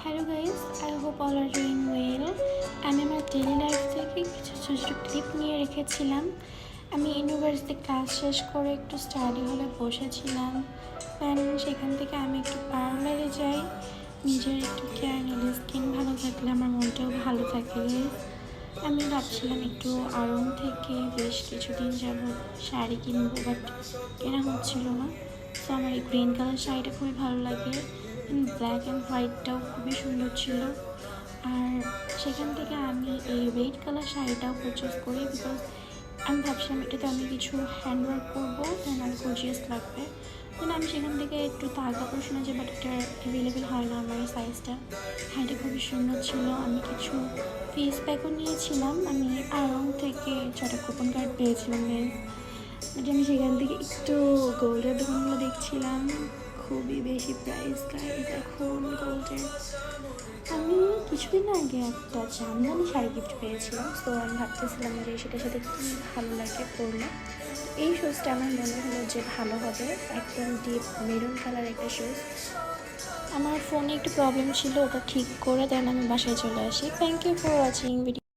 Hello guys, I hope all are doing well. আমি আমার daily life থেকে কিছু ছোটো ছোটো ক্লিপ নিয়ে রেখেছিলাম। আমি ইউনিভার্সিটি ক্লাস শেষ করে একটু স্টাডি হলে বসেছিলাম, অ্যান্ড সেখান থেকে আমি একটু পার্লারে যাই। নিজের একটু কেয়ার নিলে স্কিন ভালো থাকলে আমার মনটাও ভালো থাকে। আমি ভাবছিলাম একটু আড়ং থেকে বেশ কিছুদিন যাবত শাড়ি কিনবো, বাট কেনা হচ্ছিল না। তো আমার এই গ্রিন কালার শাড়িটা খুবই ভালো লাগে, ব্ল্যাক অ্যান্ড হোয়াইটটাও খুবই সুন্দর ছিল। আর সেখান থেকে আমি এই রেড কালার শাড়িটাও পারচেস করি, বিকজ আমি ভাবছিলাম এটাতে আমি কিছু হ্যান্ডওয়ার্ক করবো, দেন আর গর্জিয়াস লাগবে। দেন আমি সেখান থেকে একটু তার কাপড় শুনেছি, বাট এটা অ্যাভেলেবেল হয় না আমার এই সাইজটা। শাড়িটা খুবই সুন্দর ছিল। আমি কিছু ফেস প্যাকও নিয়েছিলাম। আমি আড়ং থেকে 6টা কুপন কার্ড পেয়েছিলাম। আমি সেখান থেকে একটু গোল্ডের দোকানগুলো দেখছিলাম, খুবই বেশি প্রাইস গাইজ এখন গোল্ডের। আমি কিছুদিন আগে একটা জামদানি শাড়ি গিফট পেয়েছিলাম, তো আমি ভাবতেছিলাম যে সেটার সাথে কী ভালো লাগে পরলে। এই শুজটা আমার মনে হলো যে ভালো হবে, একদম ডিপ মেরুন কালার একটা শুজ। আমার ফোনে একটু প্রবলেম ছিল, ওটা ঠিক করে দেন আমি বাসায় চলে আসি। Thank you for watching video.